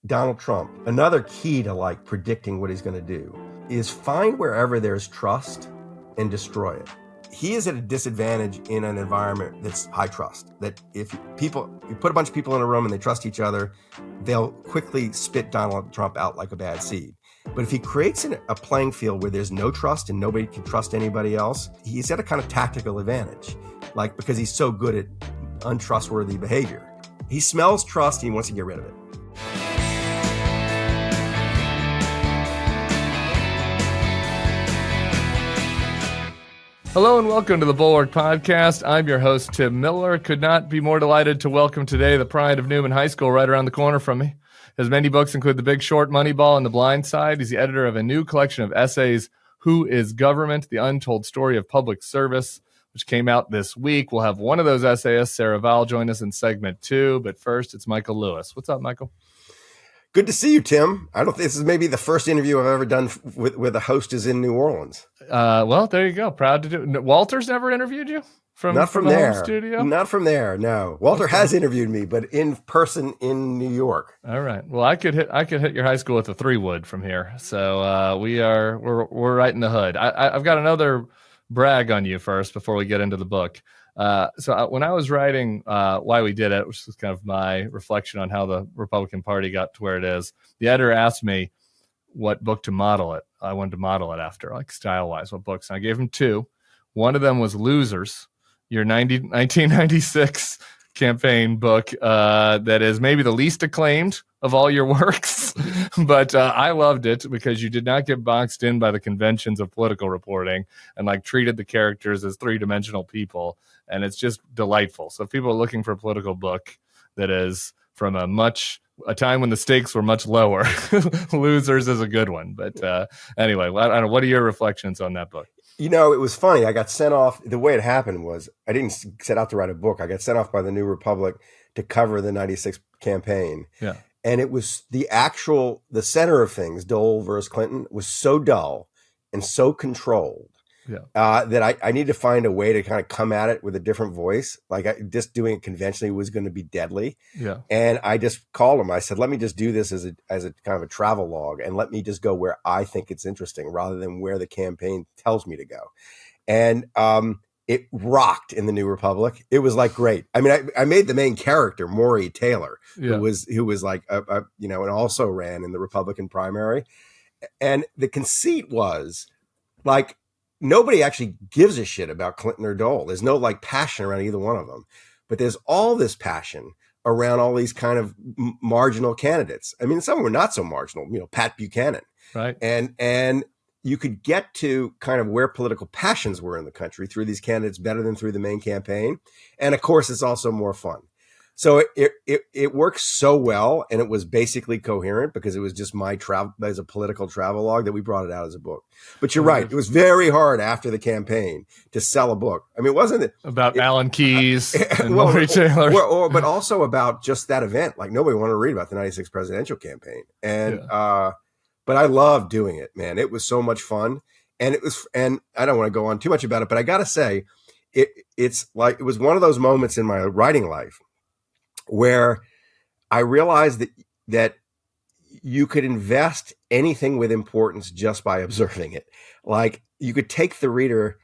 Donald Trump, another key to like predicting what he's going to do is find wherever there's trust and destroy it. He is at a disadvantage in an environment that's high trust. That if you put a bunch of people in a room and they trust each other, they'll quickly spit Donald Trump out like a bad seed. But if he creates a playing field where there's no trust and nobody can trust anybody else, he's at a kind of tactical advantage, like because he's so good at untrustworthy behavior. He smells trust and he wants to get rid of it. Hello and welcome to the Bulwark Podcast. I'm your host, Tim Miller. Could not be more delighted to welcome today the pride of Newman High School right around the corner from me. His many books include The Big Short, Moneyball, and The Blind Side. He's the editor of a new collection of essays, Who is Government? The Untold Story of Public Service, which came out this week. We'll have one of those essayists, Sarah Vowell, join us in segment 2. But first, it's Michael Lewis. What's up, Michael? Good to see you, Tim. I don't think this is maybe the first interview I've ever done where the host is in New Orleans. Well, there you go. Proud to do it. Walter's never interviewed you? Not from the there. Home studio? Not from there, no. Walter has interviewed me, but in person in New York. All right. Well, I could hit your high school with a 3-wood from here. So we're right in the hood. I've got another brag on you first before we get into the book. When I was writing Why We Did It, which is kind of my reflection on how the Republican Party got to where it is, the editor asked me what book to model it. I wanted to model it after, like style-wise, what books. And I gave him 2. One of them was Losers, your 1996 campaign book that is maybe the least acclaimed of all your works. But I loved it because you did not get boxed in by the conventions of political reporting and like treated the characters as 3-dimensional people. And it's just delightful. So if people are looking for a political book that is from a time when the stakes were much lower, Losers is a good one. But anyway, I don't know. What are your reflections on that book? You know, it was funny. I got sent off. The way it happened was I didn't set out to write a book. I got sent off by the New Republic to cover the 96 campaign. Yeah. And it was the center of things, Dole versus Clinton, was so dull and so controlled that I need to find a way to kind of come at it with a different voice. Like just doing it conventionally was going to be deadly. Yeah. And I just called him. I said, let me just do this as a kind of a travel log and let me just go where I think it's interesting rather than where the campaign tells me to go. And it rocked in the New Republic. It was like great. I mean, I made the main character Maury Taylor, who was like and also ran in the Republican primary. And the conceit was like nobody actually gives a shit about Clinton or Dole. There's no like passion around either one of them, but there's all this passion around all these kind of marginal candidates. I mean, some were not so marginal. Pat Buchanan, right? And you could get to kind of where political passions were in the country through these candidates better than through the main campaign. And of course, it's also more fun. So it works so well. And it was basically coherent because it was just my travel as a political travel log that we brought it out as a book. But you're right. It was very hard after the campaign to sell a book. I mean, wasn't it about Alan Keyes and Maury Taylor? But also about just that event. Like nobody wanted to read about the 96 presidential campaign. And, but I loved doing it, man. It was so much fun. And I don't want to go on too much about it, but I got to say, it's like, it was one of those moments in my writing life where I realized that you could invest anything with importance just by observing it. Like you could take the reader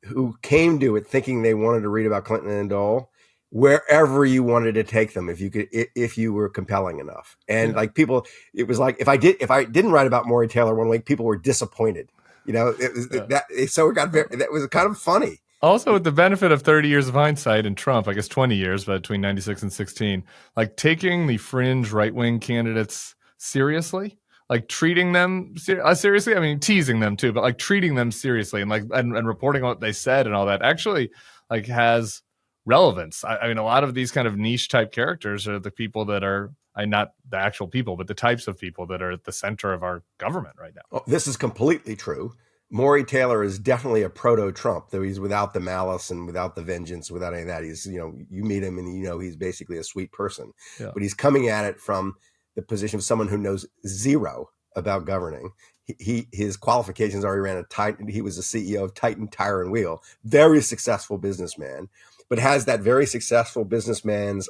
who came to it thinking they wanted to read about Clinton and Dole wherever you wanted to take them if you were compelling enough. And like people, it was like if I didn't write about Maury Taylor one week, people were disappointed. That was kind of funny. Also, with the benefit of 30 years of hindsight and Trump, I guess 20 years, but between 96 and 16, like taking the fringe right-wing candidates seriously, like treating them seriously. I mean, teasing them too, but like treating them seriously and reporting on what they said and all that actually like has relevance. I mean, a lot of these kind of niche type characters are the people that are not the actual people, but the types of people that are at the center of our government right now. Oh, this is completely true. Maury Taylor is definitely a proto-Trump, though he's without the malice and without the vengeance, without any of that. He's, you meet him and he's basically a sweet person, but he's coming at it from the position of someone who knows zero about governing. His qualifications are he ran he was the CEO of Titan Tire and Wheel, very successful businessman, but has that very successful businessman's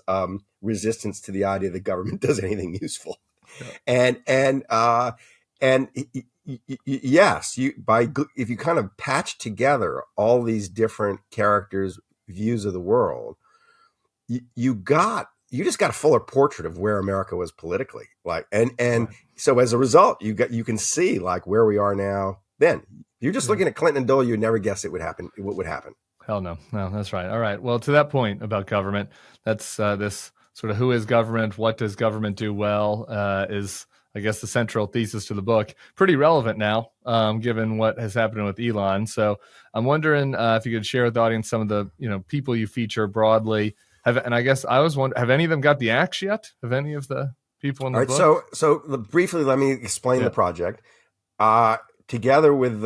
resistance to the idea that government does anything useful. Yeah. And yes, if you kind of patch together all these different characters' views of the world, you just got a fuller portrait of where America was politically. Like, and Right. so as a result, you can see like where we are now. Then you're just looking at Clinton and Dole, you'd never guess it would happen. What would happen? Hell no. No, that's right. All right. Well, to that point about government, that's this sort of who is government, what does government do well, is, I guess, the central thesis to the book. Pretty relevant now, given what has happened with Elon. So I'm wondering if you could share with the audience some of the people you feature broadly. And I guess I was wondering, have any of them got the axe yet? Have any of the people in the book? So briefly, let me explain the project. Together with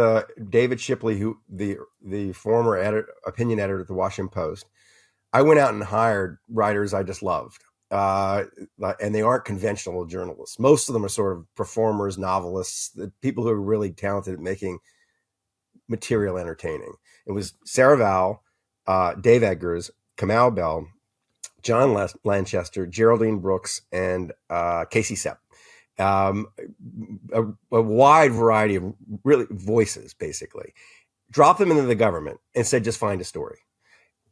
David Shipley, who the former opinion editor at the Washington Post, I went out and hired writers I just loved. And they aren't conventional journalists. Most of them are sort of performers, novelists, the people who are really talented at making material entertaining. It was Sarah Vowell, Dave Eggers, Kamal Bell, John Lanchester, Geraldine Brooks, and Casey Sepp. A wide variety of really voices, basically. Drop them into the government and said, just find a story.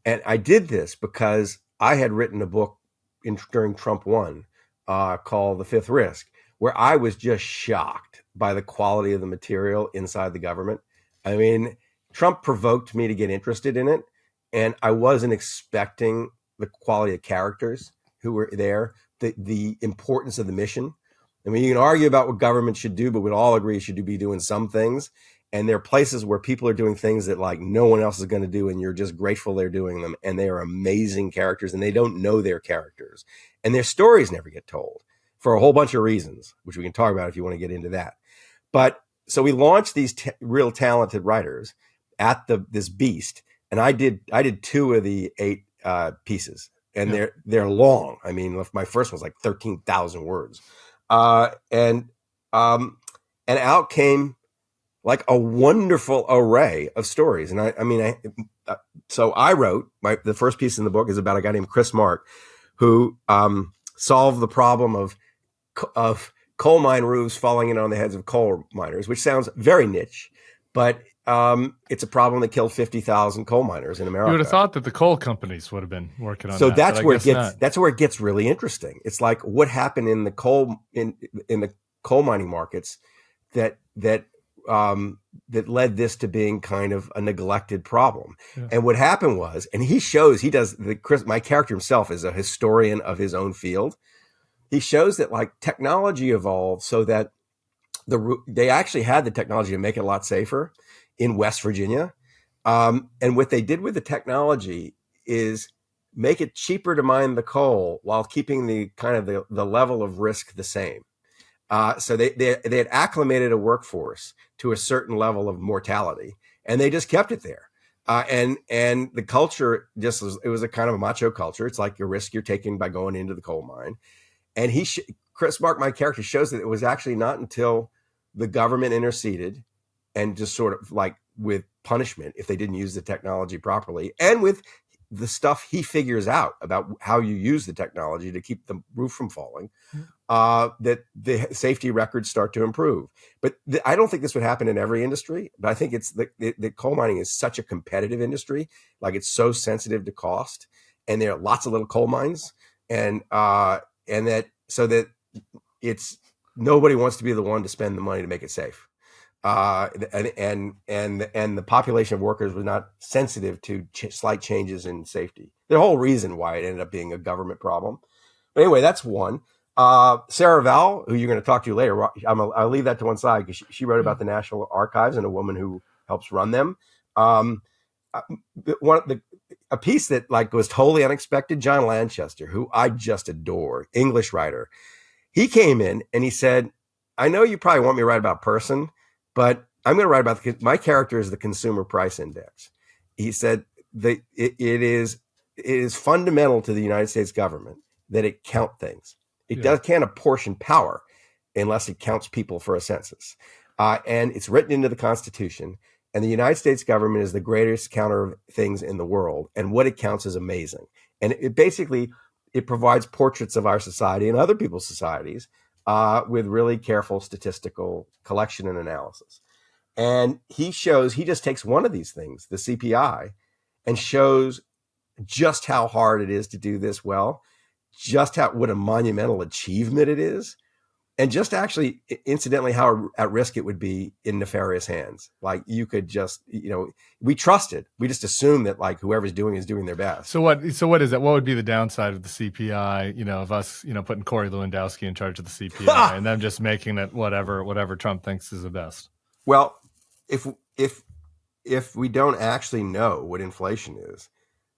And I did this because I had written a book during Trump 1 called The Fifth Risk, where I was just shocked by the quality of the material inside the government. I mean, Trump provoked me to get interested in it, and I wasn't expecting the quality of characters who were there, the importance of the mission. I mean, you can argue about what government should do, but we'd all agree it should be doing some things. And there are places where people are doing things that like no one else is going to do, and you're just grateful they're doing them. And they are amazing characters, and they don't know their characters. And their stories never get told for a whole bunch of reasons, which we can talk about if you want to get into that. But so we launched these real talented writers at this beast, and I did 2 of the 8 pieces, and they're long. I mean, my first one's like 13,000 words. And out came like a wonderful array of stories. And so I wrote the first piece in the book is about a guy named Chris Mark, who solved the problem of coal mine roofs falling in on the heads of coal miners, which sounds very niche, but it's a problem that killed 50,000 coal miners in America. You would have thought that the coal companies would have been working on so that. So that's where it gets really interesting. It's like what happened in the coal in the coal mining markets that led this to being kind of a neglected problem. Yeah. And what happened was, and my character himself is a historian of his own field. He shows that like technology evolved so that they actually had the technology to make it a lot safer in West Virginia. And what they did with the technology is make it cheaper to mine the coal while keeping the kind of the level of risk the same. So they had acclimated a workforce to a certain level of mortality, and they just kept it there. And the culture it was a kind of a macho culture. It's like a risk you're taking by going into the coal mine. And Chris Mark, my character, shows that it was actually not until the government interceded and just sort of like with punishment if they didn't use the technology properly, and with the stuff he figures out about how you use the technology to keep the roof from falling, that the safety records start to improve. But I don't think this would happen in every industry, but I think it's the coal mining is such a competitive industry. Like it's so sensitive to cost, and there are lots of little coal mines, and that it's nobody wants to be the one to spend the money to make it safe. And the population of workers was not sensitive to slight changes in safety. The whole reason why it ended up being a government problem. But anyway, that's one. Sarah Vowell, who you're going to talk to later, I'll leave that to one side because she wrote about the National Archives and a woman who helps run them. A piece that like was totally unexpected, John Lanchester, who I just adore, English writer. He came in and he said, I know you probably want me to write about person, but I'm going to write about my character is the consumer price index. He said that it is fundamental to the United States government that it count things. It can't apportion power unless it counts people for a census. And it's written into the Constitution. And the United States government is the greatest counter of things in the world. And what it counts is amazing. And it basically provides portraits of our society and other people's societies with really careful statistical collection and analysis. And he just takes one of these things, the CPI, and shows just how hard it is to do this well, just what a monumental achievement it is, and just actually, incidentally, how at risk it would be in nefarious hands. Like you could just, we trust it. We just assume that like whoever's doing is doing their best. So what is that? What would be the downside of the CPI? Of us, putting Corey Lewandowski in charge of the CPI and them just making it whatever Trump thinks is the best. Well, if we don't actually know what inflation is,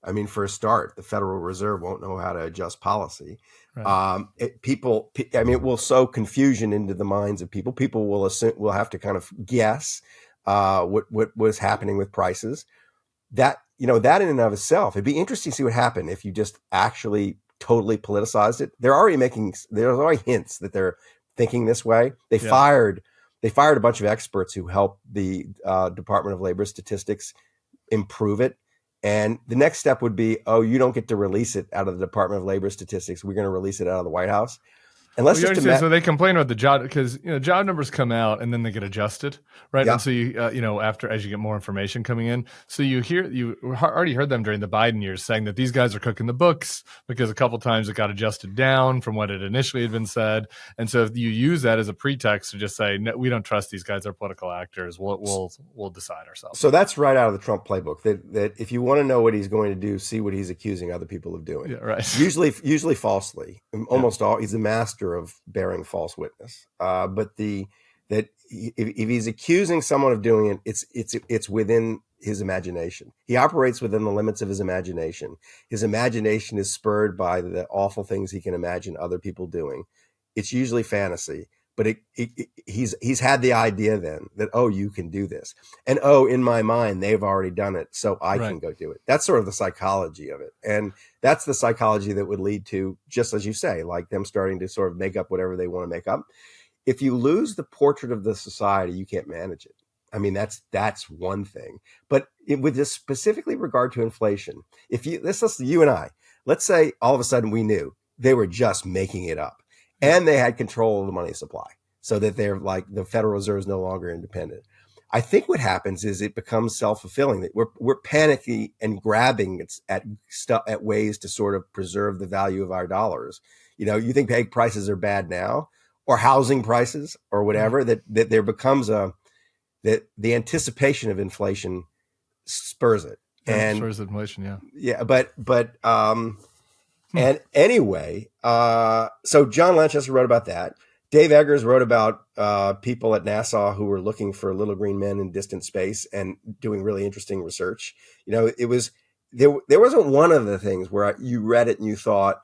I mean, for a start, the Federal Reserve won't know how to adjust policy. Right. It will sow confusion into the minds of people. People will have to kind of guess what was happening with prices. That in and of itself, it'd be interesting to see what happened if you just actually totally politicized it. There's already hints that they're thinking this way. They fired a bunch of experts who helped the Department of Labor Statistics improve it. And the next step would be, you don't get to release it out of the Department of Labor Statistics. We're going to release it out of the White House. And so they complain about the job because job numbers come out and then they get adjusted, right? Yeah. And so you as you get more information coming in, so you already heard them during the Biden years saying that these guys are cooking the books because a couple times it got adjusted down from what it initially had been said, and so if you use that as a pretext to just say no, we don't trust these guys, they're political actors, we'll decide ourselves. So that's right out of the Trump playbook. That if you want to know what he's going to do, see what he's accusing other people of doing. Yeah, right. Usually falsely. Almost all. He's a master of bearing false witness. But if he's accusing someone of doing it, it's within his imagination. He operates within the limits of his imagination. His imagination is spurred by the awful things he can imagine other people doing. It's usually fantasy, but he's had the idea then that, you can do this. And, in my mind, they've already done it, so I can go do it. That's sort of the psychology of it. And that's the psychology that would lead to, just as you say, like them starting to sort of make up whatever they want to make up. If you lose the portrait of the society, you can't manage it. I mean, that's one thing. But with this specifically regard to inflation, let's you and I, let's say all of a sudden we knew they were just making it up. And they had control of the money supply so that they're like the Federal Reserve is no longer independent. I think what happens is it becomes self-fulfilling, that we're panicky and grabbing at ways to sort of preserve the value of our dollars. You think egg prices are bad now, or housing prices or whatever, that there becomes that the anticipation of inflation spurs it. And spurs inflation, yeah. Yeah, but and anyway, so John Lanchester wrote about that. Dave Eggers wrote about people at NASA who were looking for little green men in distant space and doing really interesting research. It was there wasn't one of the things where you read it and you thought,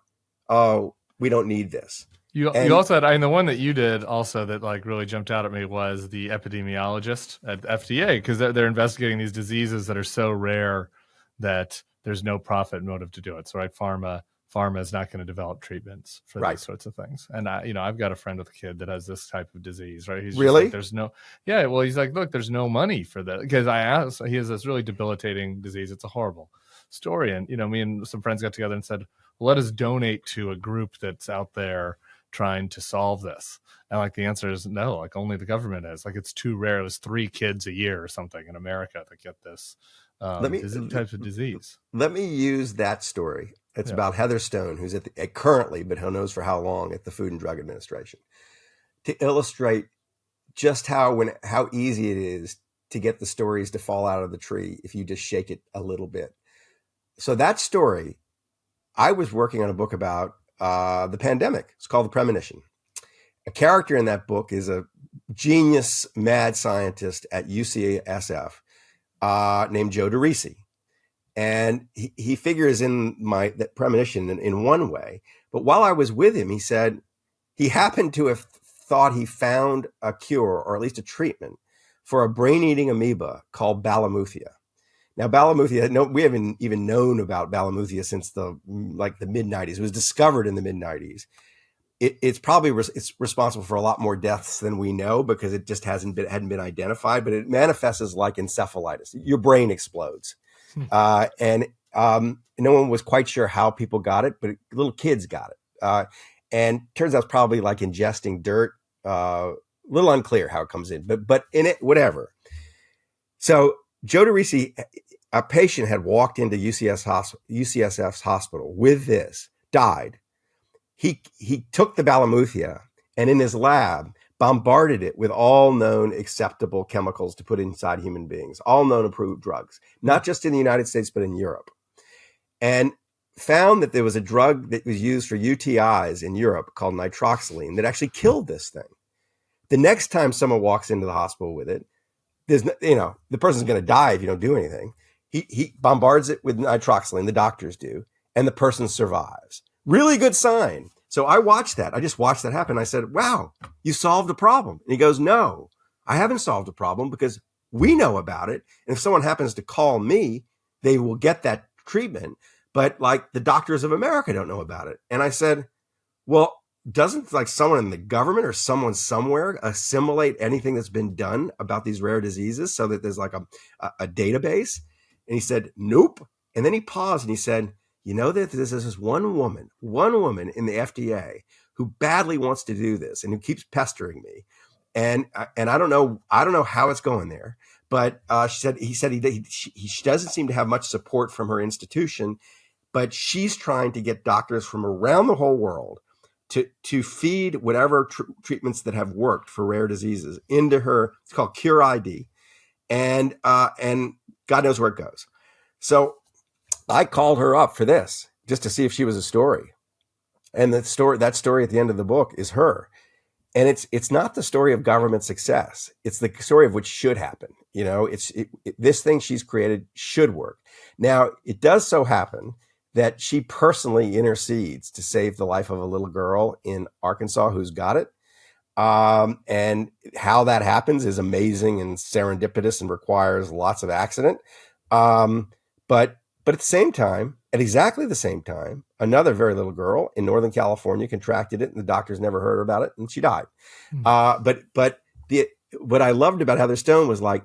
we don't need this. You also had, and the one that you did also that like really jumped out at me was the epidemiologist at FDA, because they're investigating these diseases that are so rare that there's no profit motive to do it. So pharma is not going to develop treatments for these sorts of things. And I've got a friend with a kid that has this type of disease, right? He's really, like, he's like, look, there's no money for that. Because I asked, he has this really debilitating disease. It's a horrible story. And, me and some friends got together and said, well, let us donate to a group that's out there trying to solve this. And like the answer is no, like only the government is. Like it's too rare. There's 3 kids a year or something in America that get this type of disease. Let me use that story. It's about Heather Stone, who's currently, but who knows for how long, at the Food and Drug Administration, to illustrate just how easy it is to get the stories to fall out of the tree if you just shake it a little bit. So that story, I was working on a book about the pandemic. It's called The Premonition. A character in that book is a genius mad scientist at UCSF named Joe DeRisi. And he figures in that premonition in one way. But while I was with him, he said he happened to have thought he found a cure, or at least a treatment, for a brain-eating amoeba called Balamuthia. Now, Balamuthia, we haven't even known about Balamuthia since the mid-90s. It was discovered in the mid-90s. It's probably it's responsible for a lot more deaths than we know because it just hadn't been identified. But it manifests as like encephalitis. Your brain explodes. And no one was quite sure how people got it, but little kids got it. and turns out it's probably like ingesting dirt. A little unclear how it comes in, but in it, whatever. So Joe DeRisi, a patient had walked into UCSF's hospital with this, died. He took the Balamuthia and in his lab bombarded it with all known acceptable chemicals to put inside human beings, all known approved drugs, not just in the United States, but in Europe. And found that there was a drug that was used for UTIs in Europe called nitroxyline that actually killed this thing. The next time someone walks into the hospital with it, there's, the person's going to die if you don't do anything. He bombards it with nitroxyline, the doctors do, and the person survives. Really good sign. So I watched that. I just watched that happen. I said, wow, you solved a problem. And he goes, no, I haven't solved a problem because we know about it. And if someone happens to call me, they will get that treatment. But like the doctors of America don't know about it. And I said, well, doesn't like someone in the government or someone somewhere assimilate anything that's been done about these rare diseases so that there's like a database? And he said, nope. And then he paused and he said, you know that this is one woman in the FDA who badly wants to do this and who keeps pestering me. And I don't know how it's going there, but he said she doesn't seem to have much support from her institution, but she's trying to get doctors from around the whole world to feed whatever treatments that have worked for rare diseases into her. It's called Cure ID, and God knows where it goes. So I called her up for this just to see if she was a story. And that story at the end of the book is her. And it's not the story of government success. It's the story of what should happen. This thing she's created should work. Now, it does so happen that she personally intercedes to save the life of a little girl in Arkansas who's got it. And how that happens is amazing and serendipitous and requires lots of accident. But at the same time, at exactly the same time, another very little girl in Northern California contracted it and the doctors never heard about it and she died. But what I loved about Heather Stone was like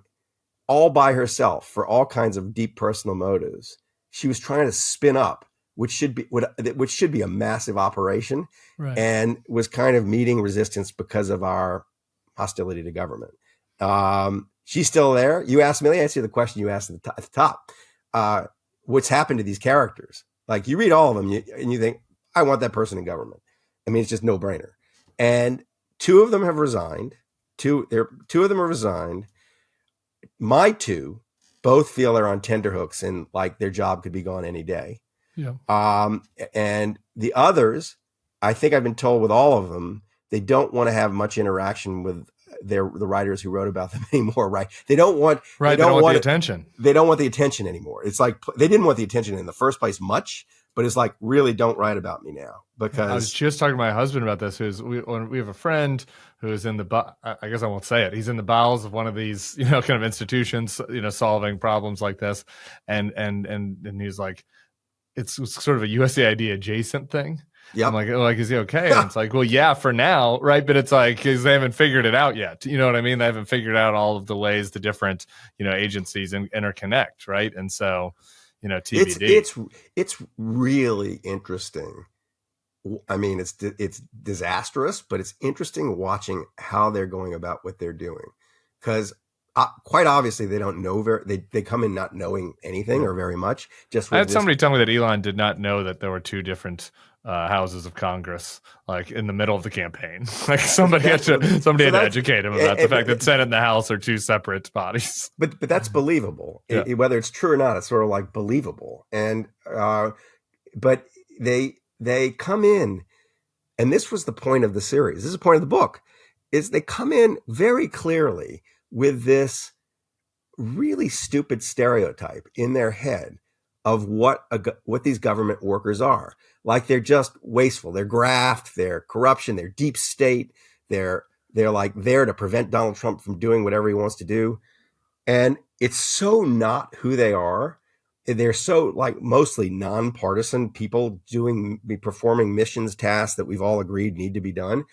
all by herself for all kinds of deep personal motives. She was trying to spin up, which should be a massive operation, right, and was kind of meeting resistance because of our hostility to government. She's still there. You asked me, let me answer the question you asked at the top. What's happened to these characters? Like you read all of them and you think, I want that person in government. I mean, it's just no brainer. And two of them have resigned. Two of them are resigned. My two both feel they're on tenterhooks and like their job could be gone any day. Yeah. And the others, I think I've been told with all of them, they don't want to have much interaction with the writers who wrote about them anymore. Right. They don't want the attention. They don't want the attention anymore. It's like, they didn't want the attention in the first place much, but it's like, really don't write about me now. Because I was just talking to my husband about this. We have a friend who is in I guess I won't say it. He's in the bowels of one of these, kind of institutions, solving problems like this. And he's like, it's sort of a USAID adjacent thing. Yeah, I'm like, is he okay? And it's like, well, yeah, for now, right? But it's like, because they haven't figured it out yet. You know what I mean? They haven't figured out all of the ways the different, agencies interconnect, right? And so, TBD. It's really interesting. I mean, it's disastrous, but it's interesting watching how they're going about what they're doing, because quite obviously they don't know they come in not knowing anything or very much. I had somebody tell me that Elon did not know that there were two different houses of Congress, like in the middle of the campaign. Like somebody had to educate him about the fact that Senate and the House are two separate bodies. But that's believable. Yeah. Whether it's true or not, it's sort of like believable. And but they come in, and this was the point of the series. This is the point of the book, is they come in very clearly with this really stupid stereotype in their head of what these government workers are. Like they're just wasteful, they're graft, they're corruption, they're deep state, they're like there to prevent Donald Trump from doing whatever he wants to do. And it's so not who they are. They're so like mostly nonpartisan people performing missions tasks that we've all agreed need to be done.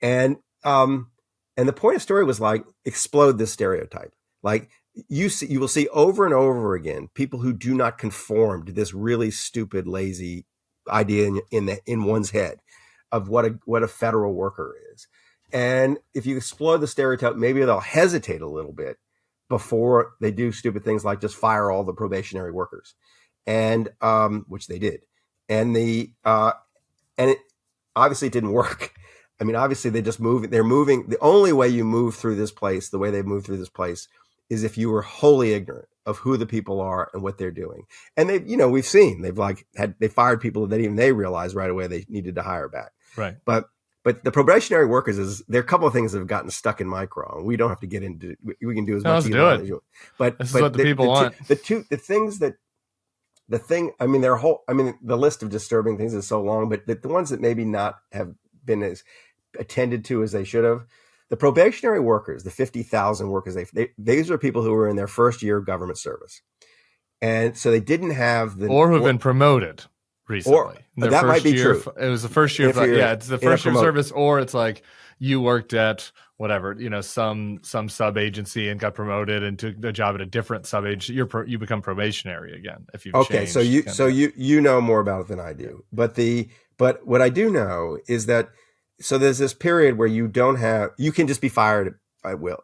And the point of the story was like, explode this stereotype. Like you will see over and over again, people who do not conform to this really stupid, lazy idea in one's head. of what a federal worker is. And if you explore the stereotype, maybe they'll hesitate a little bit before they do stupid things like just fire all the probationary workers, and which they did. And it obviously didn't work. I mean, obviously they're moving. The only way you move through this place, the way they move through this place, is if you were wholly ignorant of who the people are and what they're doing. And we've seen, they fired people that even they realized right away they needed to hire back. Right. But the probationary workers there are a couple of things that have gotten stuck in my craw, and we don't have to get into. We can do as much as you want. But this is what the people want. The list of disturbing things is so long, but the ones that maybe not have been as attended to as they should have. The probationary workers, the 50,000 workers, these are people who were in their first year of government service, and so they didn't have or who've been promoted recently. That might be true. It was the first year. It's the first year of service, or it's like you worked at whatever, some sub agency and got promoted and took a job at a different sub agency. You become probationary again if you've changed. So you know more about it than I do. But what I do know is that there's this period where you can just be fired at will,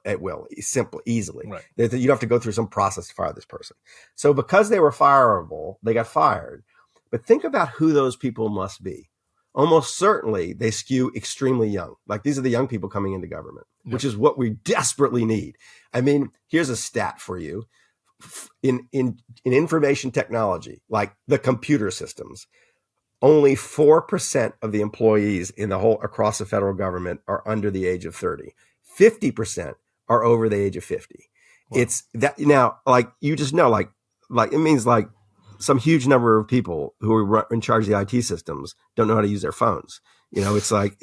easily. Right. You don't have to go through some process to fire this person. So because they were fireable, they got fired. But think about who those people must be. Almost certainly they skew extremely young. Like these are the young people coming into government, which is what we desperately need. I mean, here's a stat for you. In information technology, like the computer systems, only 4% of the employees across the federal government are under the age of 30. 50% are over the age of 50. Wow. It's that now, like you just know, like it means like some huge number of people who are in charge of the IT systems don't know how to use their phones. It's like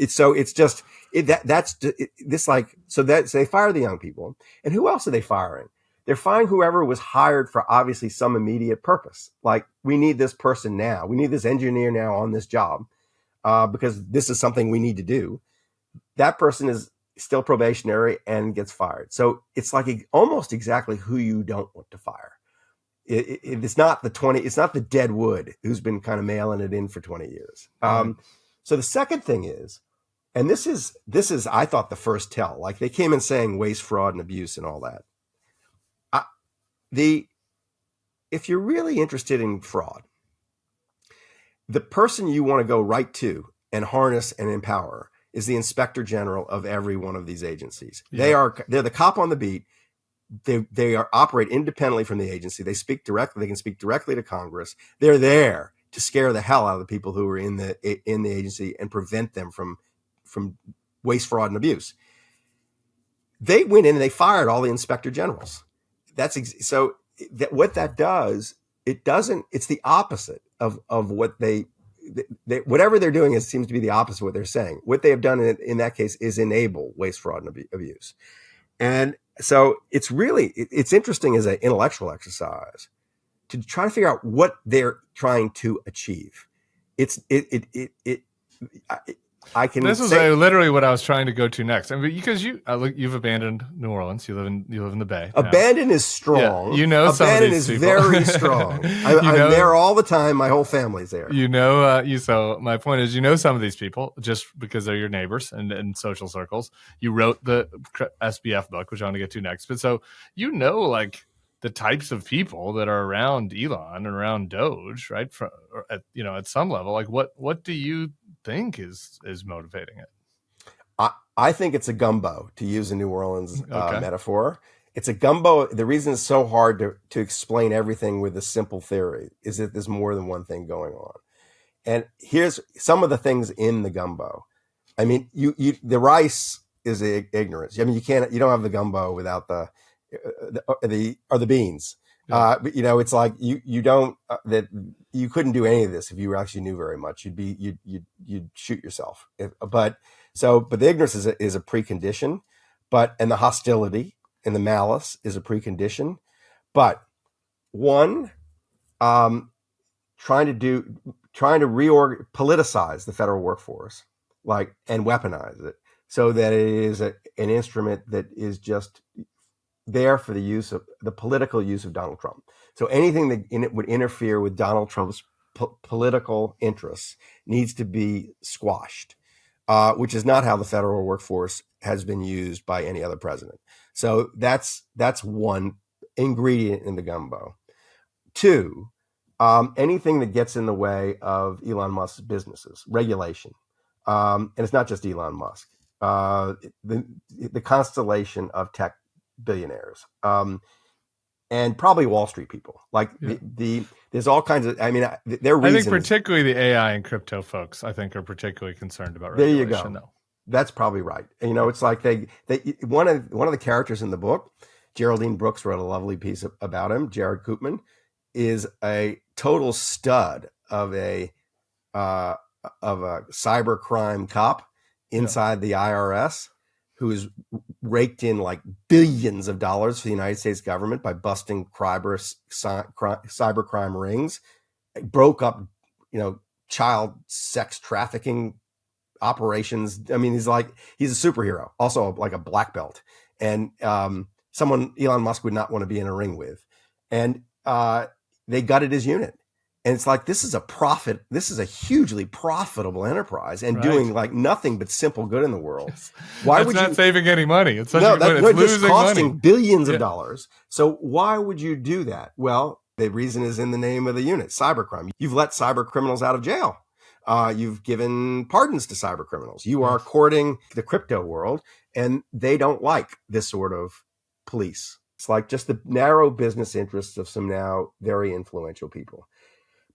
so they fire the young people, and who else are they firing? They're firing whoever was hired for obviously some immediate purpose. Like, we need this person now. We need this engineer now on this job because this is something we need to do. That person is still probationary and gets fired. So it's like almost exactly who you don't want to fire. It's not the dead wood who's been kind of mailing it in for 20 years. So the second thing is, and this is I thought the first tell, like they came in saying waste, fraud, and abuse and all that. If you're really interested in fraud, the person you want to go right to and harness and empower is the inspector general of every one of these agencies. Yeah. They're the cop on the beat. They operate independently from the agency. They speak directly. They can speak directly to Congress. They're there to scare the hell out of the people who are in the agency and prevent them from waste, fraud, and abuse. They went in and they fired all the inspector generals. What that does, it's the opposite of what they whatever they're doing seems to be the opposite of what they're saying. What they have done in that case is enable waste, fraud, and abuse. And so it's interesting as an intellectual exercise to try to figure out what they're trying to achieve. This is literally what I was trying to go to next. I mean, because you've abandoned New Orleans. You live in the Bay. Abandon is strong. Yeah, abandon is people. Very strong. I'm there all the time. My whole family's there. So my point is, some of these people just because they're your neighbors and in social circles. You wrote the SBF book, which I want to get to next. But so like the types of people that are around Elon and around DOGE, right? At some level, like what do you think is motivating it? I think it's a gumbo, to use a New Orleans metaphor. It's a gumbo. The reason it's so hard to explain everything with a simple theory is that there's more than one thing going on. And here's some of the things in the gumbo. I mean, the rice is ignorance. I mean, you don't have the gumbo without the beans. Yeah. It's like you don't that you couldn't do any of this if you actually knew very much. You'd shoot yourself. But the ignorance is a precondition, and the hostility and the malice is a precondition. But one, trying to politicize the federal workforce, and weaponize it so that it is an instrument that is just there for the political use of Donald Trump. So anything that in it would interfere with Donald Trump's political interests needs to be squashed. which is not how the federal workforce has been used by any other president. So that's one ingredient in the gumbo. Two, anything that gets in the way of Elon Musk's businesses, regulation, and it's not just Elon Musk, the constellation of tech billionaires, and probably Wall Street people. Like there's all kinds of. I mean, their reasons. I think particularly the AI and crypto folks, I think, are particularly concerned about regulation. There you go. Though. That's probably right. You know, it's like they one of the characters in the book, Geraldine Brooks wrote a lovely piece about him. Jared Koopman is a total stud of a cyber crime cop inside the IRS, who has raked in like billions of dollars for the United States government by busting cyber crime rings, broke up, child sex trafficking operations. I mean, he's a superhero, also like a black belt, and someone Elon Musk would not want to be in a ring with. And they gutted his unit. And it's like, this is a hugely profitable enterprise and doing like nothing but simple good in the world. Why would not saving any money? It's it's losing costing money. Billions of dollars. So why would you do that? Well, the reason is in the name of the unit, cybercrime. You've let cyber criminals out of jail. You've given pardons to cyber criminals. You are courting the crypto world, and they don't like this sort of police. It's like just the narrow business interests of some now very influential people.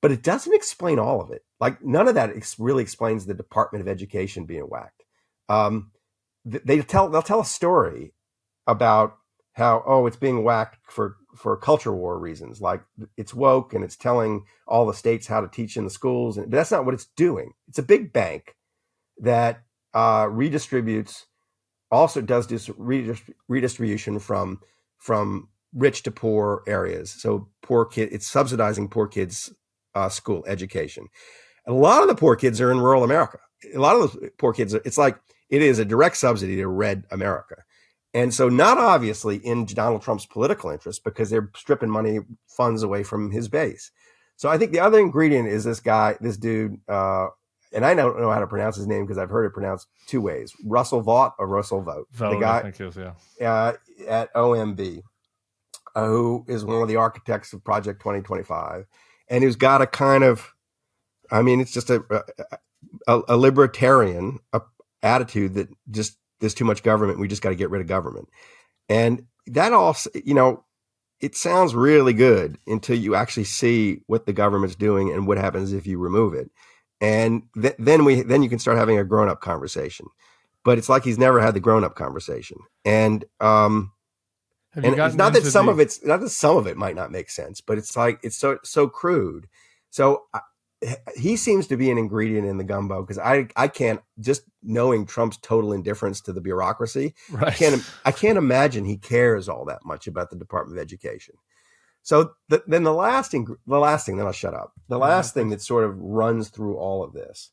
But it doesn't explain all of it. Like none of that really explains the Department of Education being whacked. They'll tell a story about how, it's being whacked for culture war reasons. Like it's woke and it's telling all the states how to teach in the schools. But that's not what it's doing. It's a big bank that redistributes, also does this redistribution from rich to poor areas. So it's subsidizing poor kids' school education. And a lot of the poor kids are in rural America. A lot of those poor kids, it's like it is a direct subsidy to red America. And so not obviously in Donald Trump's political interest, because they're stripping funds away from his base. So I think the other ingredient is this dude, and I don't know how to pronounce his name because I've heard it pronounced two ways, Russell Vought or Russell Vogt. The guy I think at OMB, who is one of the architects of Project 2025. And who's got a kind of, it's just a libertarian attitude that just there's too much government. We just got to get rid of government. And that also, it sounds really good until you actually see what the government's doing and what happens if you remove it. And then you can start having a grown-up conversation. But it's like he's never had the grown-up conversation. And it's not that some of it might not make sense, but it's like it's so crude. So he seems to be an ingredient in the gumbo because I can't, just knowing Trump's total indifference to the bureaucracy, right. I can't imagine he cares all that much about the Department of Education. So then the last thing, then I'll shut up. The last thing that sort of runs through all of this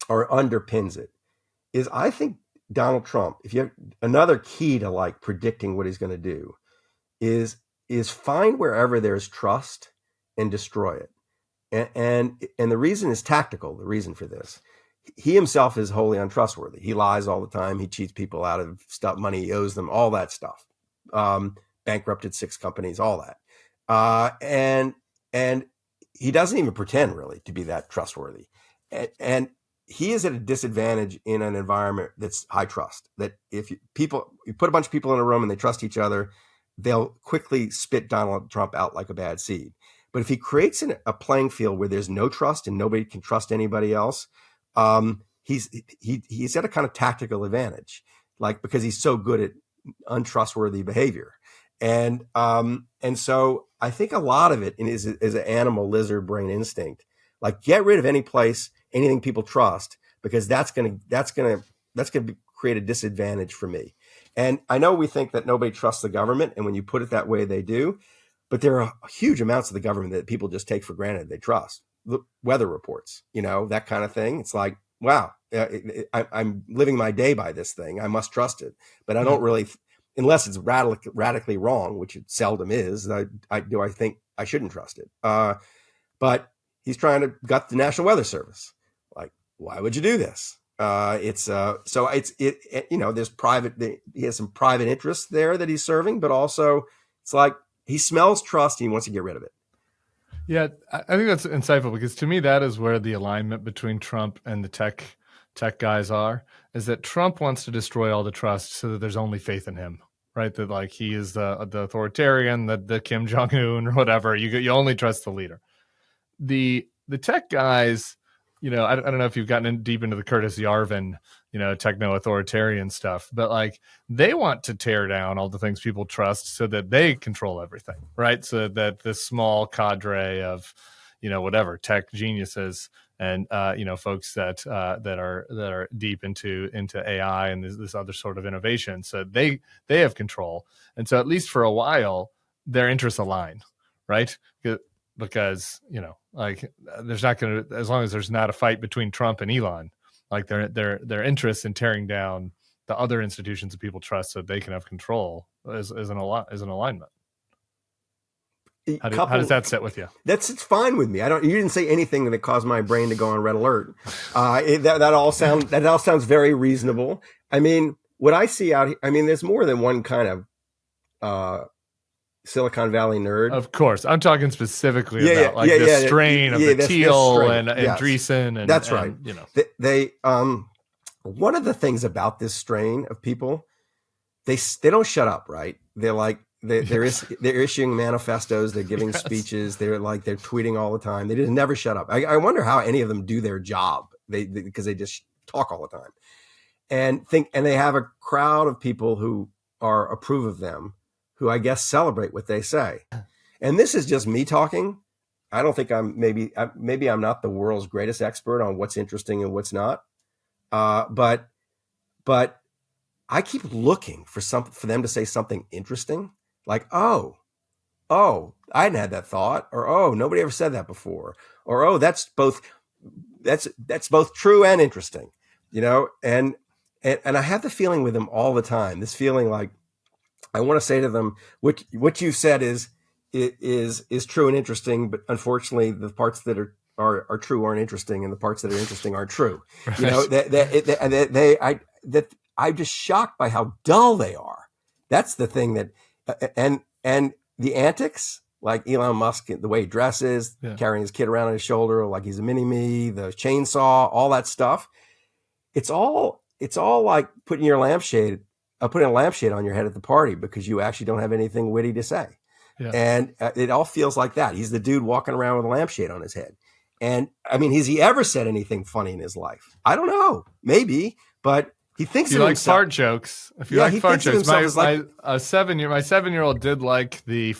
underpins it, is I think Donald Trump, if you have another key to like predicting what he's going to do, is find wherever there's trust and destroy it. And the reason is tactical. The reason for this, he himself is wholly untrustworthy. He lies all the time. He cheats people out of money he owes them, all that stuff. Bankrupted 6 companies, all that. And he doesn't even pretend really to be that trustworthy. And he is at a disadvantage in an environment that's high trust. That if you put a bunch of people in a room and they trust each other, they'll quickly spit Donald Trump out like a bad seed. But if he creates a playing field where there's no trust and nobody can trust anybody else, he's at a kind of tactical advantage, like because he's so good at untrustworthy behavior. And so I think a lot of it is an animal lizard brain instinct. Like get rid of anything people trust, because that's going to create a disadvantage for me. And I know we think that nobody trusts the government, and when you put it that way, they do. But there are huge amounts of the government that people just take for granted they trust. The weather reports, that kind of thing. It's like, wow, I'm living my day by this thing. I must trust it. But I don't really, unless it's radically wrong, which it seldom is. I think I shouldn't trust it. But he's trying to gut the National Weather Service. Like, why would you do this? There's he has some private interests there that he's serving, but also it's like he smells trust and he wants to get rid of it. Yeah, I think that's insightful, because to me that is where the alignment between Trump and the tech guys is that Trump wants to destroy all the trust so that there's only faith in him, right? That like he is the authoritarian, the Kim Jong-un or whatever. You only trust the leader. The tech guys, I don't know if you've gotten deep into the Curtis Yarvin, techno-authoritarian stuff, but like they want to tear down all the things people trust so that they control everything, right? So that this small cadre of, whatever tech geniuses and folks that are deep into AI and this other sort of innovation, so they have control, and so at least for a while their interests align, right? Because like there's not going to, as long as there's not a fight between Trump and Elon, like their interest in tearing down the other institutions that people trust so they can have control is an alignment. How does that sit with you? It's fine with me. You didn't say anything that caused my brain to go on red alert. That all sounds very reasonable. I mean, what I see out here, I mean, there's more than one kind of Silicon Valley nerd. Of course. I'm talking specifically about the strain of the Thiel and Andreessen. And, that's right. They one of the things about this strain of people, they don't shut up, right? They're like, they're issuing manifestos, they're giving speeches, they're tweeting all the time. They just never shut up. I wonder how any of them do their job. Because they just talk all the time and they have a crowd of people who approve of them, who I guess celebrate what they say. And this is just me talking. I don't think maybe I'm not the world's greatest expert on what's interesting and what's not. But I keep looking for them to say something interesting. Like, oh, I hadn't had that thought, or, oh, nobody ever said that before, or, oh, that's both true and interesting, and I have the feeling with them all the time, this feeling like, I want to say to them, what you said is true and interesting, but unfortunately, the parts that are true aren't interesting, and the parts that are interesting aren't true. Right. I'm just shocked by how dull they are. That's the thing that, and the antics, like Elon Musk, the way he dresses, carrying his kid around on his shoulder like he's a mini-me, the chainsaw, all that stuff. It's all like putting a lampshade on your head at the party because you actually don't have anything witty to say. Yeah. And it all feels like that. He's the dude walking around with a lampshade on his head. And I mean, has he ever said anything funny in his life? I don't know. Maybe, but he thinks he likes fart jokes. If you like fart jokes, my 7-year-old did like the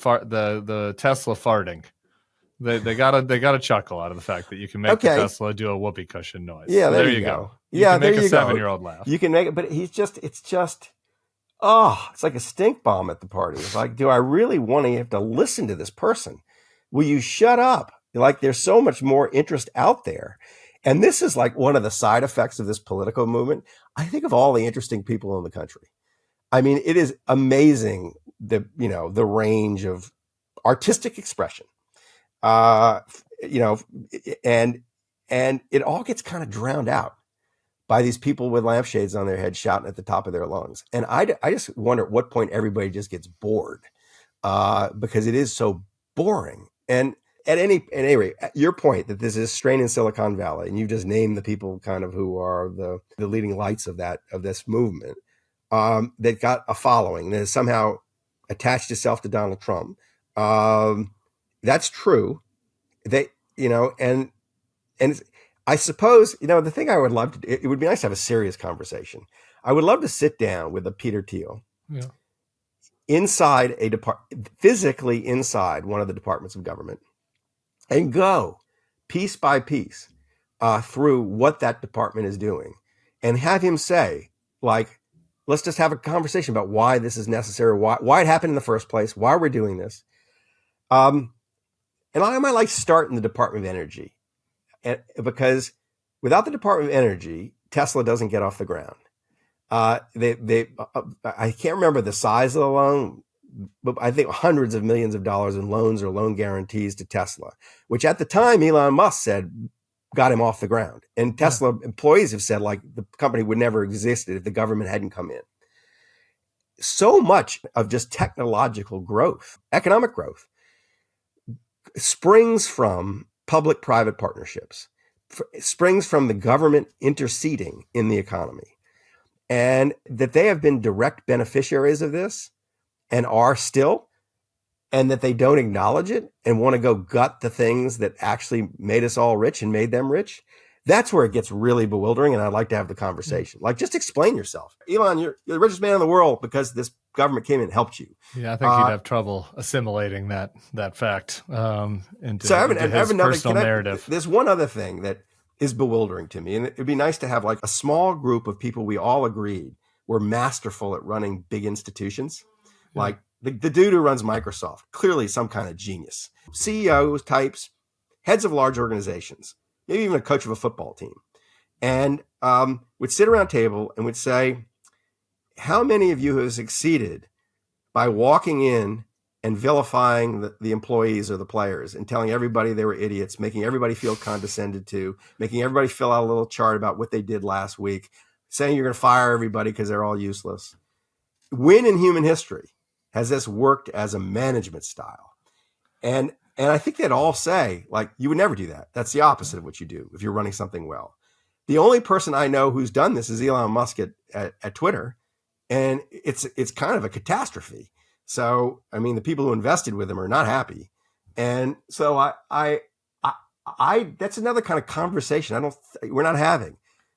Tesla farting. They got a chuckle out of the fact that you can make the Tesla do a whoopee cushion noise. Yeah, so there you go. You can make a 7-year-old laugh. You can make it, but it's like a stink bomb at the party. It's like, do I really want to have to listen to this person? Will you shut up? Like, there's so much more interest out there. And this is like one of the side effects of this political movement. I think of all the interesting people in the country. I mean, it is amazing the range of artistic expression. And it all gets kind of drowned out by these people with lampshades on their head shouting at the top of their lungs. And I just wonder at what point everybody just gets bored because it is so boring. And at any rate, your point that this is strain in Silicon Valley, and you just named the people kind of who are the leading lights of this movement that got a following that has somehow attached itself to Donald Trump. That's true. And I suppose, the thing I would love to, it would be nice to have a serious conversation. I would love to sit down with a Peter Thiel inside physically inside one of the departments of government and go piece by piece through what that department is doing and have him say, like, let's just have a conversation about why this is necessary, why it happened in the first place, why we're doing this. And I might start in the Department of Energy. Because without the Department of Energy, Tesla doesn't get off the ground. I can't remember the size of the loan, but I think hundreds of millions of dollars in loans or loan guarantees to Tesla, which at the time Elon Musk said got him off the ground. And Tesla employees have said, like, the company would never have existed if the government hadn't come in. So much of just technological growth, economic growth, springs from public-private partnerships, springs from the government interceding in the economy. And that they have been direct beneficiaries of this and are still, and that they don't acknowledge it and want to go gut the things that actually made us all rich and made them rich. That's where it gets really bewildering, and I'd like to have the conversation. Like, just explain yourself. Elon, you're the richest man in the world because this government came in and helped you. Yeah, I think he'd have trouble assimilating that fact into his personal narrative. There's one other thing that is bewildering to me, and it'd be nice to have like a small group of people we all agreed were masterful at running big institutions. Yeah. Like the dude who runs Microsoft, clearly some kind of genius. CEOs, types, heads of large organizations, maybe even a coach of a football team, and would sit around a table and would say, how many of you have succeeded by walking in and vilifying the employees or the players and telling everybody they were idiots, making everybody feel condescended to, making everybody fill out a little chart about what they did last week, saying you're going to fire everybody because they're all useless. When in human history has this worked as a management style? And I think they'd all say, like, you would never do that. That's the opposite of what you do if you're running something well. The only person I know who's done this is Elon Musk at Twitter, and it's kind of a catastrophe. So, I mean, the people who invested with him are not happy. And so I that's another kind of conversation we're not having.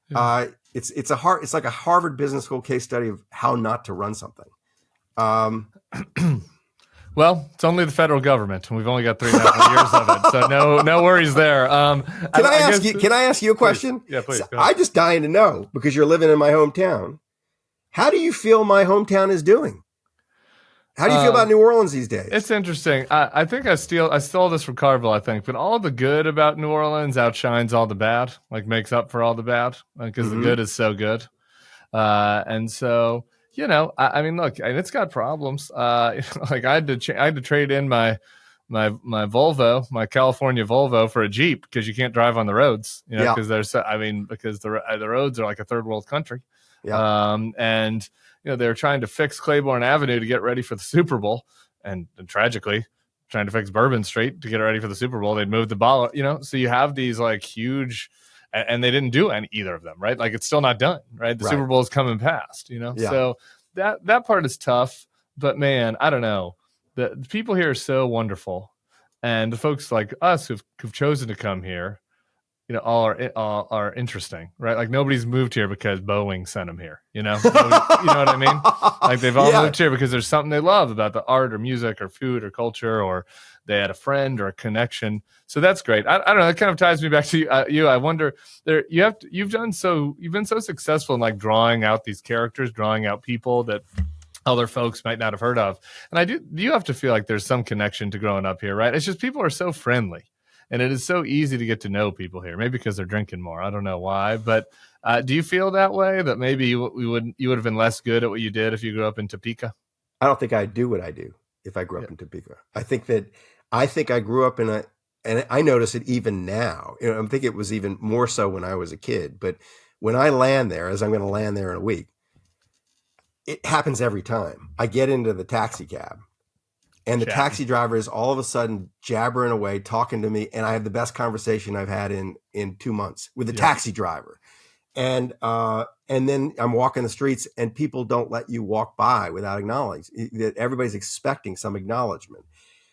Yeah. It's like a Harvard Business School case study of how not to run something. Well, it's only the federal government, and we've only got 3.5 years of it, so no worries there. Can I ask you a question? Please. Yeah, please. So I'm just dying to know, because you're living in my hometown. How do you feel my hometown is doing? How do you feel about New Orleans these days? It's interesting. I think I stole this from Carville, I think, but all the good about New Orleans outshines all the bad, like makes up for all the bad, because the good is so good. And so, you know, I mean, look, and it's got problems. Like I had to trade in my Volvo, my California Volvo, for a Jeep because you can't drive on the roads, you know, because because the roads are like a third world country. Yeah. And you know, they were trying to fix Claiborne Avenue to get ready for the Super Bowl, and tragically trying to fix Bourbon Street to get ready for the Super Bowl. They'd moved the ball, you know, so you have these like huge, and they didn't do either of them, right? Like it's still not done, right? The Super Bowl is coming past, you know? Yeah. So that part is tough, but man, I don't know. The people here are so wonderful. And the folks like us who've chosen to come here, you know, all are interesting, right? Like nobody's moved here because Boeing sent them here, you know? You know what I mean? Like they've all moved here because there's something they love about the art or music or food or culture, or they had a friend or a connection. So that's great. I don't know. That kind of ties me back to you. I wonder, you've been so successful in like drawing out these characters, drawing out people that other folks might not have heard of. And you have to feel like there's some connection to growing up here, right? It's just people are so friendly. And it is so easy to get to know people here, maybe because they're drinking more. I don't know why, but do you feel that way, that maybe you would have been less good at what you did if you grew up in Topeka? I don't think I'd do what I do if I grew up in Topeka. I think I grew up and I notice it even now. You know, I think it was even more so when I was a kid. But when I land there, as I'm going to land there in a week, it happens every time. I get into the taxi cab. And the taxi driver is all of a sudden jabbering away, talking to me, and I have the best conversation I've had in 2 months with the taxi driver. And then I'm walking the streets, and people don't let you walk by without acknowledging that everybody's expecting some acknowledgement.